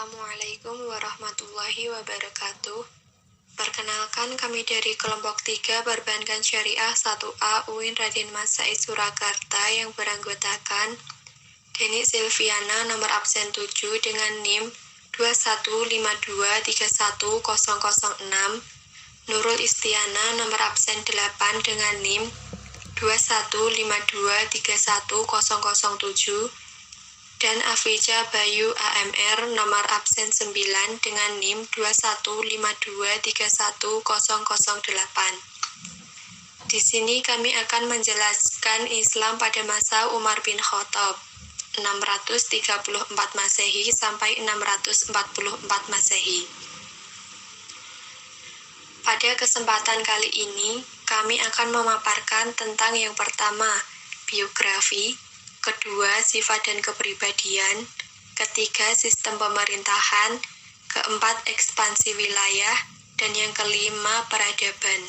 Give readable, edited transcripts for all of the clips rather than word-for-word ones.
Assalamualaikum warahmatullahi wabarakatuh. Perkenalkan, kami dari kelompok 3 Perbankan Syariah 1A UIN Raden Mas Said Surakarta yang beranggotakan Deni Silviana nomor absen 7 dengan NIM 215231006, Nurul Istiana nomor absen 8 dengan NIM 215231007, dan Afija Bayu AMR nomor absen 9 dengan NIM 215310008. Di sini kami akan menjelaskan Islam pada masa Umar bin Khattab 634 Masehi sampai 644 Masehi. Pada kesempatan kali ini, kami akan memaparkan tentang yang pertama, biografi, kedua, sifat dan kepribadian, ketiga, sistem pemerintahan, keempat, ekspansi wilayah, dan yang kelima, peradaban.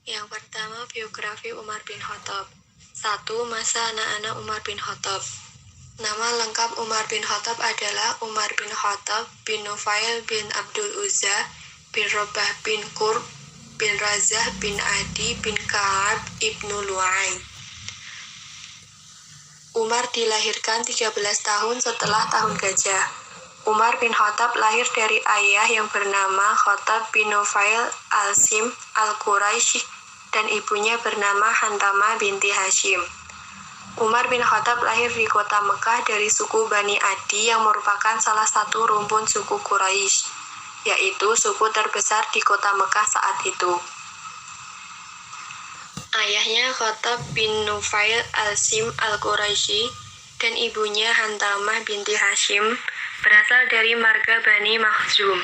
Yang pertama, biografi Umar bin Khattab. 1. Masa anak-anak Umar bin Khattab. Nama lengkap Umar bin Khattab adalah Umar bin Khattab bin Nufail bin Abdul Uzza bin Robah bin Qurb bin Razah bin Adi bin Ka'ab ibnu Lu'ay. Umar dilahirkan 13 tahun setelah tahun gajah. Umar bin Khattab lahir dari ayah yang bernama Khattab bin Nufail al-Sim al-Quraisy dan ibunya bernama Hantama binti Hashim. Umar bin Khattab lahir di kota Mekah dari suku Bani Adi yang merupakan salah satu rumpun suku Quraisy, yaitu suku terbesar di kota Mekah saat itu. Ayahnya Khattab bin Nufail al-Sim al-Quraisy dan ibunya Hantamah binti Hashim berasal dari marga Bani Makhzum.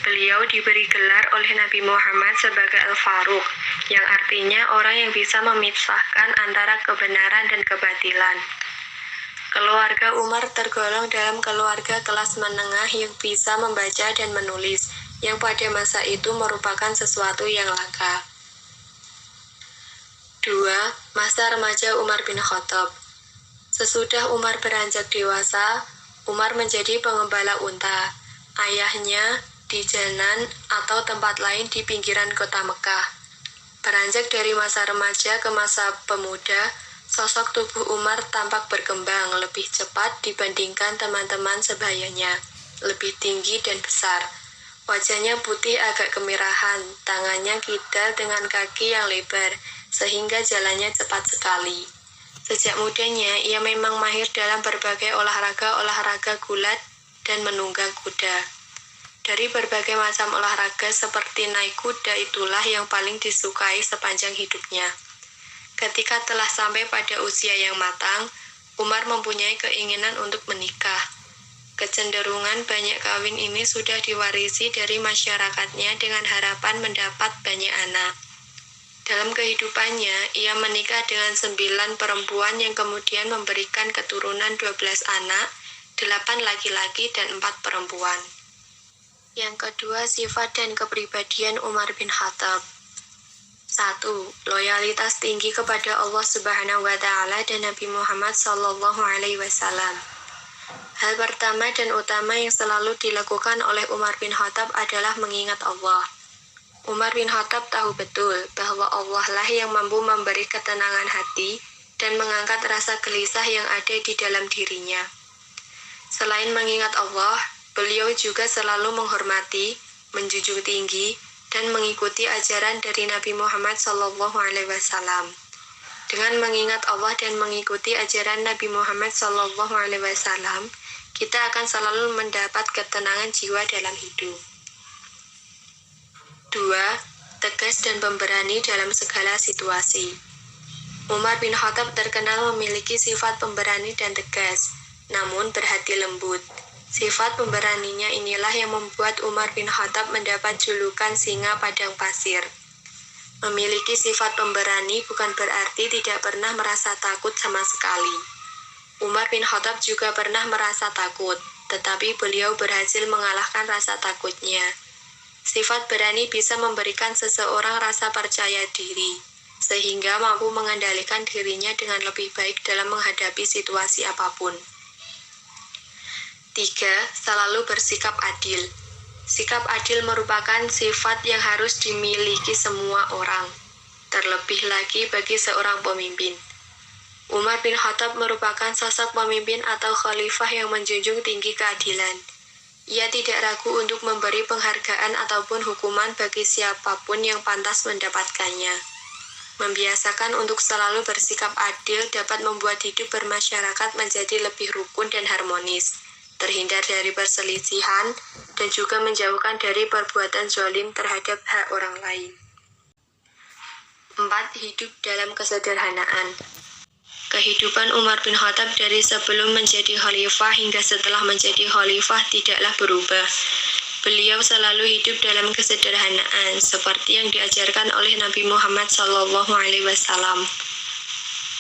Beliau diberi gelar oleh Nabi Muhammad sebagai Al-Faruq, yang artinya orang yang bisa memisahkan antara kebenaran dan kebatilan. Keluarga Umar tergolong dalam keluarga kelas menengah yang bisa membaca dan menulis, yang pada masa itu merupakan sesuatu yang langka. 2. Masa remaja Umar bin Khattab. Sesudah Umar beranjak dewasa, Umar menjadi pengembala unta. Ayahnya di Janan atau tempat lain di pinggiran kota Mekah. Beranjak dari masa remaja ke masa pemuda, sosok tubuh Umar tampak berkembang lebih cepat dibandingkan teman-teman sebayanya, lebih tinggi dan besar. Wajahnya putih agak kemerahan, tangannya kidal dengan kaki yang lebar, sehingga jalannya cepat sekali. Sejak mudanya, ia memang mahir dalam berbagai olahraga gulat dan menunggang kuda. Dari berbagai macam olahraga seperti naik kuda itulah yang paling disukai sepanjang hidupnya. Ketika telah sampai pada usia yang matang, Umar mempunyai keinginan untuk menikah. Kecenderungan banyak kawin ini sudah diwarisi dari masyarakatnya dengan harapan mendapat banyak anak. Dalam kehidupannya, ia menikah dengan 9 perempuan yang kemudian memberikan keturunan 12 anak, 8 laki-laki dan 4 perempuan. Yang kedua, sifat dan kepribadian Umar bin Khattab. 1. Loyalitas tinggi kepada Allah Subhanahu wa Ta'ala dan Nabi Muhammad Sallallahu Alaihi Wasallam. Hal pertama dan utama yang selalu dilakukan oleh Umar bin Khattab adalah mengingat Allah. Umar bin Khattab tahu betul bahwa Allah lah yang mampu memberi ketenangan hati dan mengangkat rasa gelisah yang ada di dalam dirinya. Selain mengingat Allah, beliau juga selalu menghormati, menjunjung tinggi, dan mengikuti ajaran dari Nabi Muhammad SAW. Dengan mengingat Allah dan mengikuti ajaran Nabi Muhammad SAW, kita akan selalu mendapat ketenangan jiwa dalam hidup. 2. Tegas dan pemberani dalam segala situasi. Umar bin Khattab terkenal memiliki sifat pemberani dan tegas, namun berhati lembut. Sifat pemberaninya inilah yang membuat Umar bin Khattab mendapat julukan singa padang pasir. Memiliki sifat pemberani bukan berarti tidak pernah merasa takut sama sekali. Umar bin Khattab juga pernah merasa takut, tetapi beliau berhasil mengalahkan rasa takutnya. Sifat berani bisa memberikan seseorang rasa percaya diri, sehingga mampu mengendalikan dirinya dengan lebih baik dalam menghadapi situasi apapun. 3. Selalu bersikap adil. Sikap adil merupakan sifat yang harus dimiliki semua orang, terlebih lagi bagi seorang pemimpin. Umar bin Khattab merupakan sosok pemimpin atau khalifah yang menjunjung tinggi keadilan. Ia tidak ragu untuk memberi penghargaan ataupun hukuman bagi siapapun yang pantas mendapatkannya. Membiasakan untuk selalu bersikap adil dapat membuat hidup bermasyarakat menjadi lebih rukun dan harmonis, terhindar dari perselisihan, dan juga menjauhkan dari perbuatan zalim terhadap hak orang lain. 4. Hidup dalam kesederhanaan. Kehidupan Umar bin Khattab dari sebelum menjadi khalifah hingga setelah menjadi khalifah tidaklah berubah. Beliau selalu hidup dalam kesederhanaan, seperti yang diajarkan oleh Nabi Muhammad SAW.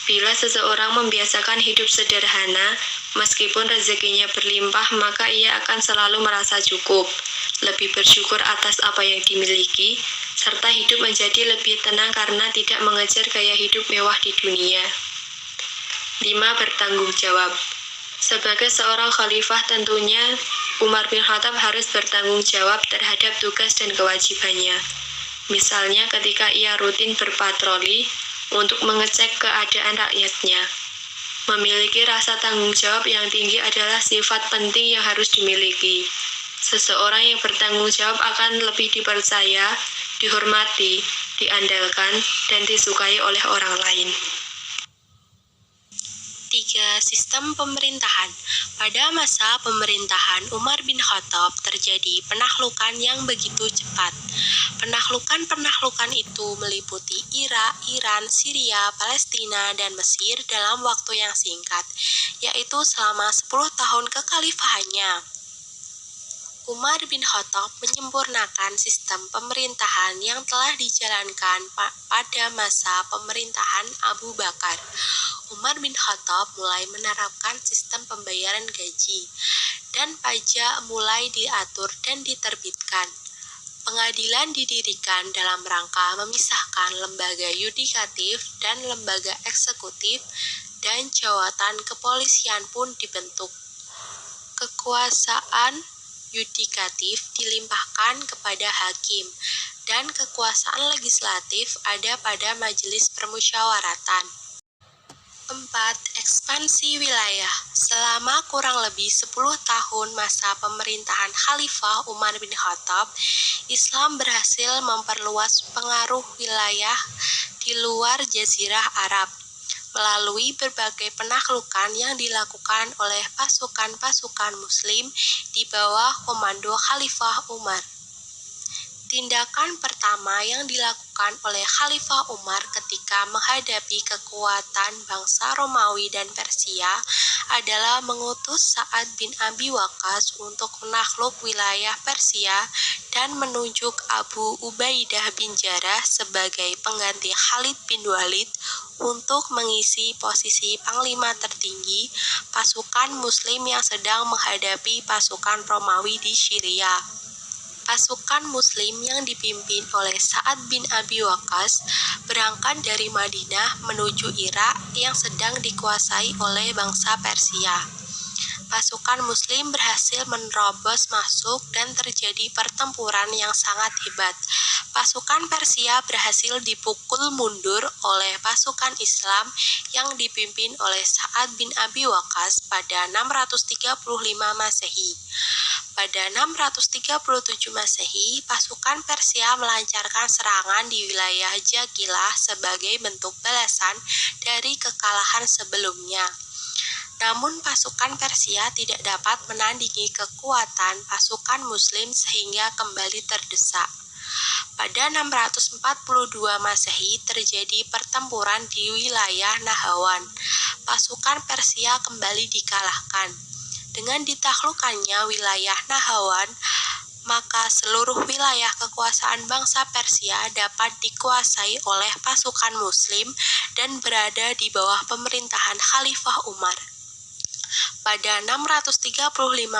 Bila seseorang membiasakan hidup sederhana, meskipun rezekinya berlimpah, maka ia akan selalu merasa cukup, lebih bersyukur atas apa yang dimiliki, serta hidup menjadi lebih tenang karena tidak mengejar gaya hidup mewah di dunia. 5. Bertanggung jawab. Sebagai seorang khalifah tentunya Umar bin Khattab harus bertanggung jawab terhadap tugas dan kewajibannya. Misalnya ketika ia rutin berpatroli untuk mengecek keadaan rakyatnya. Memiliki rasa tanggung jawab yang tinggi adalah sifat penting yang harus dimiliki. Seseorang yang bertanggung jawab akan lebih dipercaya, dihormati, diandalkan, dan disukai oleh orang lain. 3. Sistem pemerintahan. Pada masa pemerintahan Umar bin Khattab terjadi penaklukan yang begitu cepat. Penaklukan itu meliputi Irak, Iran, Syria, Palestina, dan Mesir dalam waktu yang singkat, yaitu selama 10 tahun kekhalifahannya. Umar bin Khattab menyempurnakan sistem pemerintahan yang telah dijalankan pada masa pemerintahan Abu Bakar. Umar bin Khattab mulai menerapkan sistem pembayaran gaji, dan pajak mulai diatur dan diterbitkan. Pengadilan didirikan dalam rangka memisahkan lembaga yudikatif dan lembaga eksekutif, dan jawatan kepolisian pun dibentuk. Kekuasaan yudikatif dilimpahkan kepada hakim, dan kekuasaan legislatif ada pada majelis permusyawaratan. 4. Ekspansi wilayah. Selama kurang lebih 10 tahun masa pemerintahan Khalifah Umar bin Khattab, Islam berhasil memperluas pengaruh wilayah di luar Jazirah Arab melalui berbagai penaklukan yang dilakukan oleh pasukan-pasukan Muslim di bawah komando Khalifah Umar. Tindakan pertama yang dilakukan oleh Khalifah Umar ketika menghadapi kekuatan bangsa Romawi dan Persia adalah mengutus Sa'ad bin Abi Waqqas untuk menakluk wilayah Persia dan menunjuk Abu Ubaidah bin Jarrah sebagai pengganti Khalid bin Walid untuk mengisi posisi panglima tertinggi pasukan Muslim yang sedang menghadapi pasukan Romawi di Syria. Pasukan Muslim yang dipimpin oleh Sa'ad bin Abi Waqqas berangkat dari Madinah menuju Irak yang sedang dikuasai oleh bangsa Persia. Pasukan Muslim berhasil menerobos masuk dan terjadi pertempuran yang sangat hebat. Pasukan Persia berhasil dipukul mundur oleh pasukan Islam yang dipimpin oleh Sa'ad bin Abi Waqqas pada 635 Masehi. Pada 637 Masehi, pasukan Persia melancarkan serangan di wilayah Jaqilah sebagai bentuk balasan dari kekalahan sebelumnya. Namun pasukan Persia tidak dapat menandingi kekuatan pasukan Muslim sehingga kembali terdesak. Pada 642 Masehi terjadi pertempuran di wilayah Nahawan. Pasukan Persia kembali dikalahkan. Dengan ditaklukkannya wilayah Nahawan, maka seluruh wilayah kekuasaan bangsa Persia dapat dikuasai oleh pasukan Muslim dan berada di bawah pemerintahan Khalifah Umar. Pada 635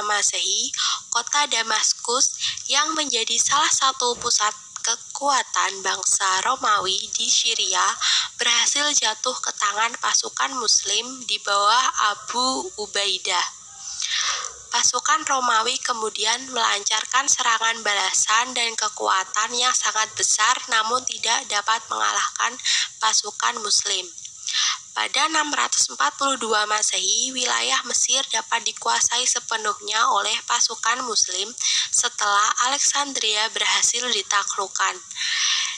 Masehi, kota Damaskus yang menjadi salah satu pusat kekuatan bangsa Romawi di Syria berhasil jatuh ke tangan pasukan Muslim di bawah Abu Ubaidah. Pasukan Romawi kemudian melancarkan serangan balasan dan kekuatan yang sangat besar namun tidak dapat mengalahkan pasukan Muslim. Pada 642 Masehi, wilayah Mesir dapat dikuasai sepenuhnya oleh pasukan Muslim setelah Alexandria berhasil ditaklukkan.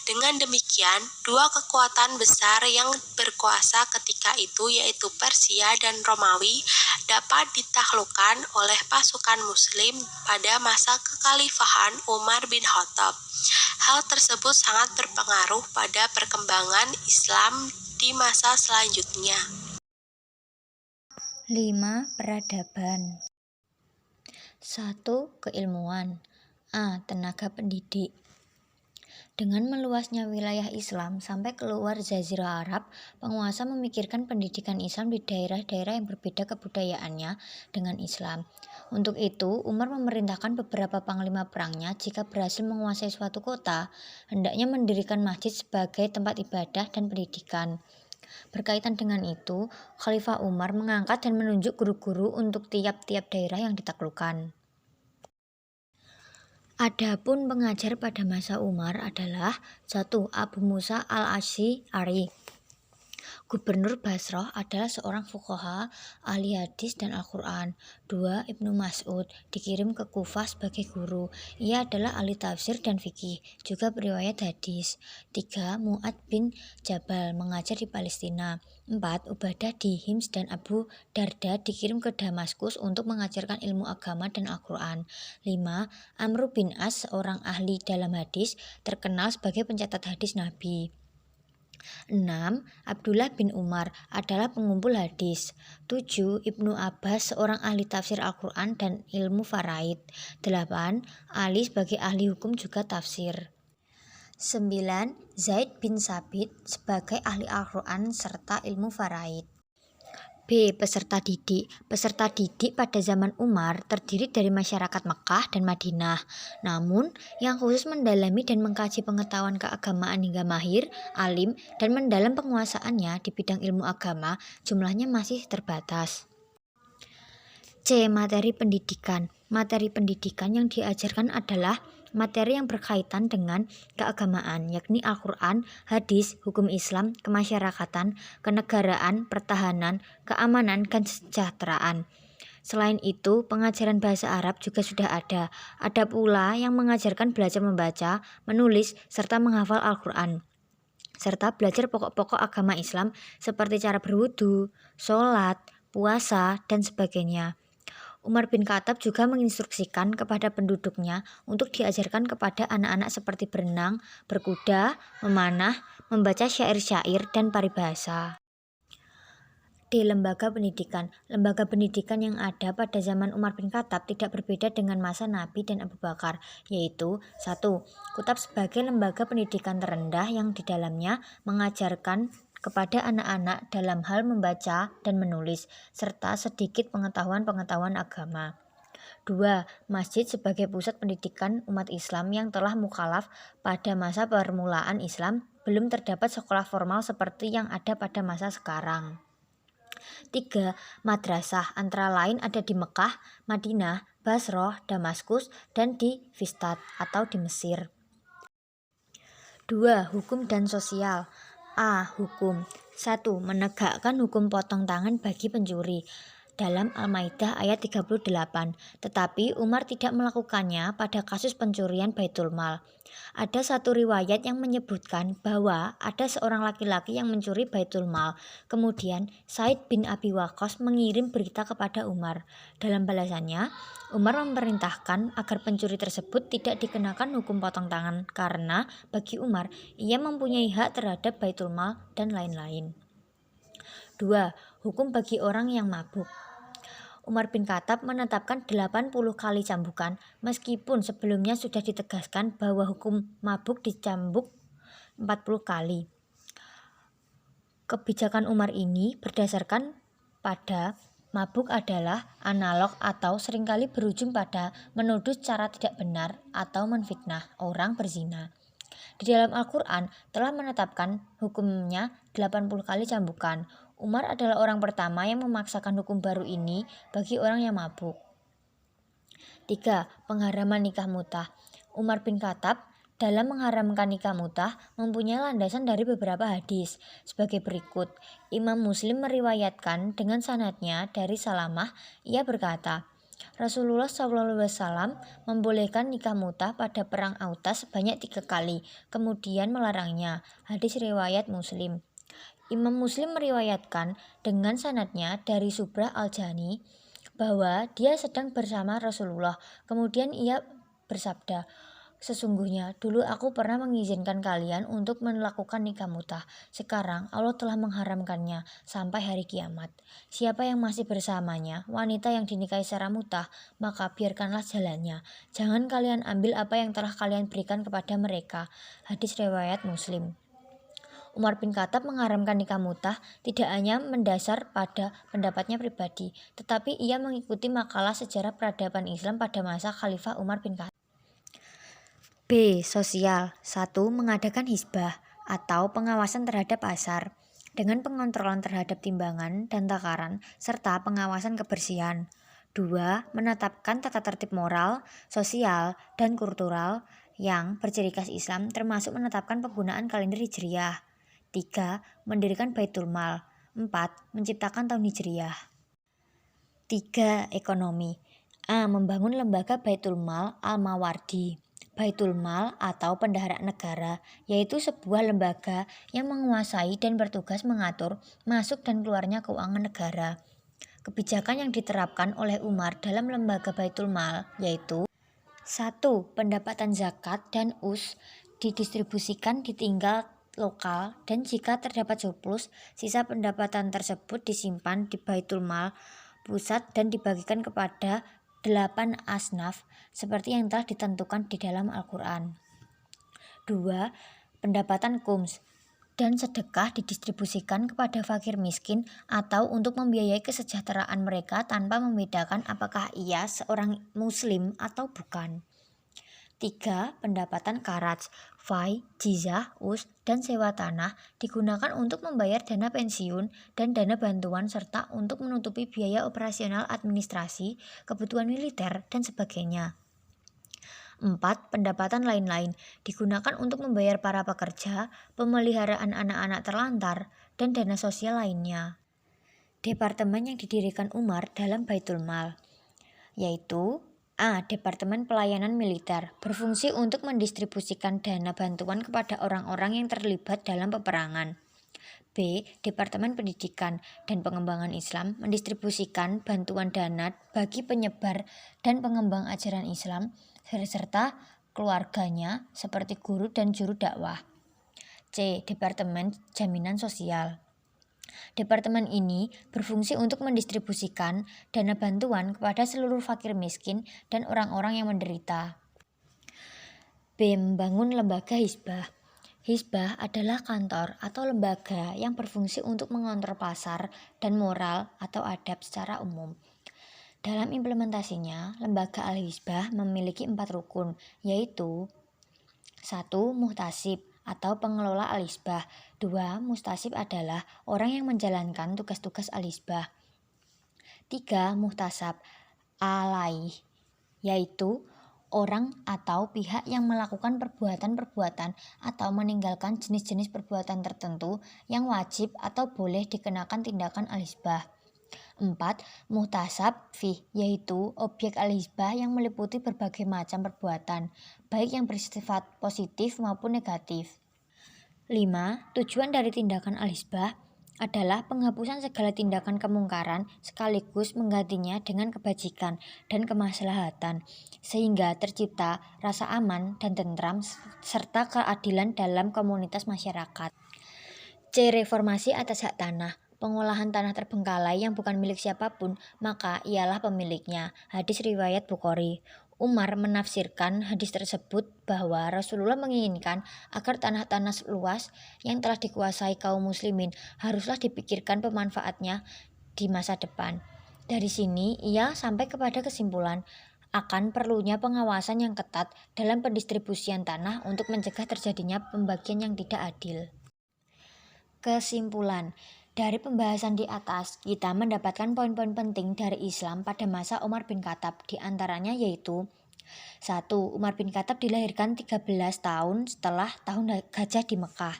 Dengan demikian, dua kekuatan besar yang berkuasa ketika itu yaitu Persia dan Romawi dapat ditaklukkan oleh pasukan Muslim pada masa kekhalifahan Umar bin Khattab. Hal tersebut sangat berpengaruh pada perkembangan Islam di masa selanjutnya. 5. Peradaban. 1. Keilmuan. A. Tenaga pendidik. Dengan meluasnya wilayah Islam sampai keluar Jazirah Arab, penguasa memikirkan pendidikan Islam di daerah-daerah yang berbeda kebudayaannya dengan Islam. Untuk itu, Umar memerintahkan beberapa panglima perangnya jika berhasil menguasai suatu kota, hendaknya mendirikan masjid sebagai tempat ibadah dan pendidikan. Berkaitan dengan itu, Khalifah Umar mengangkat dan menunjuk guru-guru untuk tiap-tiap daerah yang ditaklukkan. Adapun pengajar pada masa Umar adalah 1. Abu Musa al-Asy'ari. Gubernur Basrah adalah seorang fuqaha, ahli hadis dan Al-Quran. 2. Ibnu Mas'ud dikirim ke Kufah sebagai guru. Ia adalah ahli tafsir dan fikih, juga beriwayat hadis. 3. Mu'ad bin Jabal mengajar di Palestina. 4. Ubadah di Hims dan Abu Darda dikirim ke Damaskus untuk mengajarkan ilmu agama dan Al-Quran. 5. Amr bin As, seorang ahli dalam hadis, terkenal sebagai pencatat hadis Nabi. 6. Abdullah bin Umar adalah pengumpul hadis. 7. Ibnu Abbas, seorang ahli tafsir Al-Quran dan ilmu faraid. 8. Ali sebagai ahli hukum juga tafsir. 9. Zaid bin Sabit sebagai ahli Al-Quran serta ilmu faraid. B. Peserta didik. Peserta didik pada zaman Umar terdiri dari masyarakat Mekah dan Madinah. Namun, yang khusus mendalami dan mengkaji pengetahuan keagamaan hingga mahir, alim, dan mendalam penguasaannya di bidang ilmu agama jumlahnya masih terbatas. C. Materi pendidikan. Materi pendidikan yang diajarkan adalah materi yang berkaitan dengan keagamaan, yakni Al-Quran, hadis, hukum Islam, kemasyarakatan, kenegaraan, pertahanan, keamanan, dan kesejahteraan. Selain itu, pengajaran bahasa Arab juga sudah ada. Ada pula yang mengajarkan belajar membaca, menulis, serta menghafal Al-Quran, serta belajar pokok-pokok agama Islam seperti cara berwudu, sholat, puasa, dan sebagainya. Umar bin Khattab juga menginstruksikan kepada penduduknya untuk diajarkan kepada anak-anak seperti berenang, berkuda, memanah, membaca syair-syair, dan paribahasa. D. Lembaga pendidikan. Lembaga pendidikan yang ada pada zaman Umar bin Khattab tidak berbeda dengan masa Nabi dan Abu Bakar, yaitu 1. Kutab sebagai lembaga pendidikan terendah yang di dalamnya mengajarkan kepada anak-anak dalam hal membaca dan menulis, serta sedikit pengetahuan-pengetahuan agama. 2. Masjid sebagai pusat pendidikan umat Islam yang telah mukhalaf pada masa permulaan Islam, belum terdapat sekolah formal seperti yang ada pada masa sekarang. 3. Madrasah antara lain ada di Mekah, Madinah, Basrah, Damaskus, dan di Fustat atau di Mesir. 2. Hukum dan sosial. A. Hukum. 1. Menegakkan hukum potong tangan bagi pencuri dalam Al-Maidah ayat 38. Tetapi Umar tidak melakukannya pada kasus pencurian Baitul Mal. Ada satu riwayat yang menyebutkan bahwa ada seorang laki-laki yang mencuri Baitul Mal. Kemudian Said bin Abi Waqqas mengirim berita kepada Umar. Dalam balasannya, Umar memerintahkan agar pencuri tersebut tidak dikenakan hukum potong tangan karena bagi Umar ia mempunyai hak terhadap Baitul Mal dan lain-lain. 2. Hukum bagi orang yang mabuk. Umar bin Khattab menetapkan 80 kali cambukan meskipun sebelumnya sudah ditegaskan bahwa hukum mabuk dicambuk 40 kali. Kebijakan Umar ini berdasarkan pada mabuk adalah analog atau seringkali berujung pada menuduh secara tidak benar atau menfitnah orang berzina. Di dalam Al-Quran telah menetapkan hukumnya 80 kali cambukan. Umar adalah orang pertama yang memaksakan hukum baru ini bagi orang yang mabuk. 3. Pengharaman nikah mutah. Umar bin Khattab dalam mengharamkan nikah mutah mempunyai landasan dari beberapa hadis sebagai berikut. Imam Muslim meriwayatkan dengan sanadnya dari Salamah, ia berkata, Rasulullah SAW membolehkan nikah mutah pada perang Autas sebanyak 3 kali, kemudian melarangnya. Hadis riwayat Muslim. Imam Muslim meriwayatkan dengan sanadnya dari Subrah al-Jani bahwa dia sedang bersama Rasulullah. Kemudian ia bersabda, sesungguhnya dulu aku pernah mengizinkan kalian untuk melakukan nikah mutah. Sekarang Allah telah mengharamkannya sampai hari kiamat. Siapa yang masih bersamanya, wanita yang dinikahi secara mutah, maka biarkanlah jalannya. Jangan kalian ambil apa yang telah kalian berikan kepada mereka. Hadis riwayat Muslim. Umar bin Khattab mengharamkan nikah mutah tidak hanya mendasar pada pendapatnya pribadi, tetapi ia mengikuti makalah sejarah peradaban Islam pada masa Khalifah Umar bin Khattab. B. Sosial. 1. Mengadakan hisbah atau pengawasan terhadap pasar dengan pengontrolan terhadap timbangan dan takaran serta pengawasan kebersihan. 2. Menetapkan tata tertib moral, sosial, dan kultural yang berciri khas Islam termasuk menetapkan penggunaan kalender Hijriah. 3. Mendirikan Baitul Mal. 4. Menciptakan tahun Hijriah. 3. Ekonomi. A. Membangun lembaga Baitul Mal Al-Mawardi. Baitul Mal atau Pendahara Negara yaitu sebuah lembaga yang menguasai dan bertugas mengatur masuk dan keluarnya keuangan negara. Kebijakan yang diterapkan oleh Umar dalam lembaga Baitul Mal yaitu 1. Pendapatan zakat dan didistribusikan di tinggal lokal dan jika terdapat surplus, sisa pendapatan tersebut disimpan di Baitul Mal pusat dan dibagikan kepada 8 asnaf seperti yang telah ditentukan di dalam Al-Quran. 2. Pendapatan khums dan sedekah didistribusikan kepada fakir miskin atau untuk membiayai kesejahteraan mereka tanpa membedakan apakah ia seorang muslim atau bukan. 3. Pendapatan karaj, fai, jizah, dan sewa tanah digunakan untuk membayar dana pensiun dan dana bantuan serta untuk menutupi biaya operasional administrasi, kebutuhan militer, dan sebagainya. 4. Pendapatan lain-lain digunakan untuk membayar para pekerja, pemeliharaan anak-anak terlantar, dan dana sosial lainnya. Departemen yang didirikan Umar dalam Baitul Mal yaitu A. Departemen Pelayanan Militer berfungsi untuk mendistribusikan dana bantuan kepada orang-orang yang terlibat dalam peperangan. B. Departemen Pendidikan dan Pengembangan Islam mendistribusikan bantuan dana bagi penyebar dan pengembang ajaran Islam serta keluarganya seperti guru dan juru dakwah. C. Departemen Jaminan Sosial. Departemen ini berfungsi untuk mendistribusikan dana bantuan kepada seluruh fakir miskin dan orang-orang yang menderita. B. Membangun lembaga hisbah. Hisbah adalah kantor atau lembaga yang berfungsi untuk mengontrol pasar dan moral atau adab secara umum. Dalam implementasinya, lembaga al-hisbah memiliki 4 rukun, yaitu 1. Muhtasib atau pengelola al-hisbah. 2. Mustasib adalah orang yang menjalankan tugas-tugas al-hisbah. 3. Muhtasab alaih, yaitu orang atau pihak yang melakukan perbuatan-perbuatan atau meninggalkan jenis-jenis perbuatan tertentu yang wajib atau boleh dikenakan tindakan al-hisbah. 4. Muhtasab fih, yaitu objek al-hisbah yang meliputi berbagai macam perbuatan, baik yang bersifat positif maupun negatif. 5. Tujuan dari tindakan al-hisbah adalah penghapusan segala tindakan kemungkaran sekaligus menggantinya dengan kebajikan dan kemaslahatan, sehingga tercipta rasa aman dan tentram serta keadilan dalam komunitas masyarakat. C. Reformasi atas hak tanah. Pengolahan tanah terbengkalai yang bukan milik siapapun, maka ialah pemiliknya. Hadis riwayat Bukhari. Umar menafsirkan hadis tersebut bahwa Rasulullah menginginkan agar tanah-tanah luas yang telah dikuasai kaum muslimin haruslah dipikirkan pemanfaatnya di masa depan. Dari sini ia sampai kepada kesimpulan akan perlunya pengawasan yang ketat dalam pendistribusian tanah untuk mencegah terjadinya pembagian yang tidak adil. Kesimpulan, Dari pembahasan di atas, kita mendapatkan poin-poin penting dari Islam pada masa Umar bin Khattab, di antaranya yaitu 1. Umar bin Khattab dilahirkan 13 tahun setelah tahun gajah di Mekah.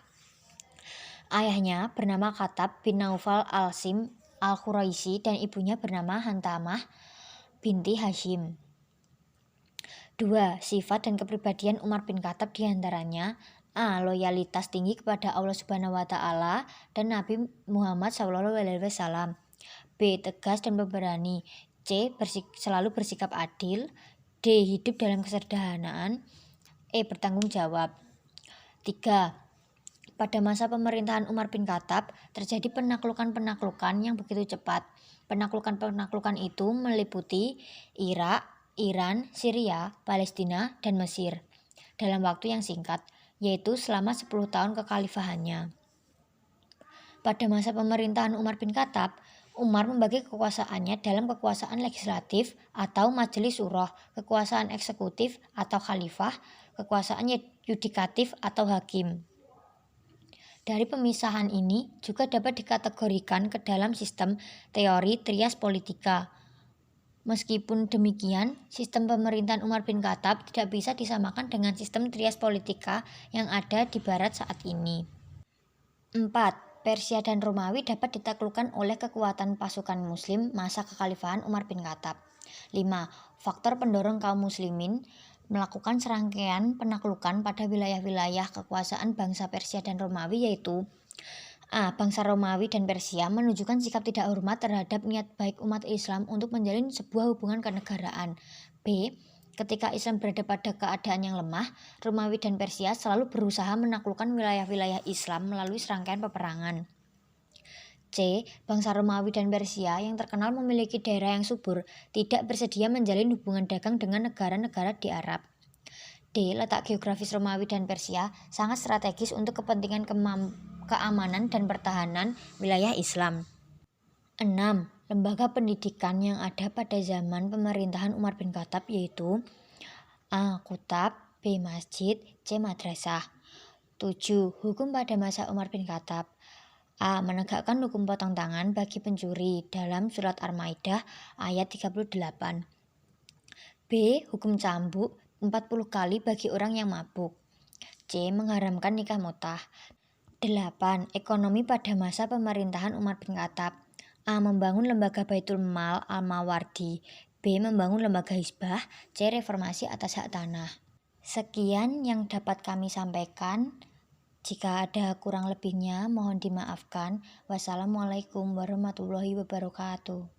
Ayahnya bernama Khattab bin Naufal al-Sim al-Quraisy dan ibunya bernama Hantamah binti Hashim. 2. Sifat dan kepribadian Umar bin Khattab diantaranya A. Loyalitas tinggi kepada Allah Subhanahu wa Ta'ala dan Nabi Muhammad SAW. B. Tegas dan pemberani. C. Selalu bersikap adil. D. Hidup dalam kesederhanaan. E. Bertanggung jawab. 3. Pada masa pemerintahan Umar bin Khattab, terjadi penaklukan-penaklukan yang begitu cepat. Penaklukan-penaklukan itu meliputi Irak, Iran, Syria, Palestina, dan Mesir dalam waktu yang singkat, yaitu selama 10 tahun kekhalifahannya. Pada masa pemerintahan Umar bin Khattab, Umar membagi kekuasaannya dalam kekuasaan legislatif atau majelis syuro, kekuasaan eksekutif atau khalifah, kekuasaan yudikatif atau hakim. Dari pemisahan ini juga dapat dikategorikan ke dalam sistem teori trias politika. Meskipun demikian, sistem pemerintahan Umar bin Khattab tidak bisa disamakan dengan sistem trias politika yang ada di barat saat ini. 4. Persia dan Romawi dapat ditaklukkan oleh kekuatan pasukan muslim masa kekhalifahan Umar bin Khattab. 5. Faktor pendorong kaum muslimin melakukan serangkaian penaklukan pada wilayah-wilayah kekuasaan bangsa Persia dan Romawi yaitu A. Bangsa Romawi dan Persia menunjukkan sikap tidak hormat terhadap niat baik umat Islam untuk menjalin sebuah hubungan kenegaraan. B. Ketika Islam berada pada keadaan yang lemah, Romawi dan Persia selalu berusaha menaklukkan wilayah-wilayah Islam melalui serangkaian peperangan. C. Bangsa Romawi dan Persia yang terkenal memiliki daerah yang subur tidak bersedia menjalin hubungan dagang dengan negara-negara di Arab. D. Letak geografis Romawi dan Persia sangat strategis untuk kepentingan keamanan dan pertahanan wilayah Islam. 6. Lembaga pendidikan yang ada pada zaman pemerintahan Umar bin Khattab yaitu A. Kutab, B. Masjid, C. Madrasah. 7. Hukum pada masa Umar bin Khattab. A. Menegakkan hukum potong tangan bagi pencuri dalam surat Al-Maidah ayat 38. B. Hukum cambuk 40 kali bagi orang yang mabuk. C. Mengharamkan nikah mutah. 8. Ekonomi pada masa pemerintahan Umar bin Khattab. A. Membangun lembaga Baitul Mal Al-Mawardi. B. Membangun lembaga Hizbah. C. Reformasi atas hak tanah. Sekian yang dapat kami sampaikan. Jika ada kurang lebihnya, mohon dimaafkan. Wassalamualaikum warahmatullahi wabarakatuh.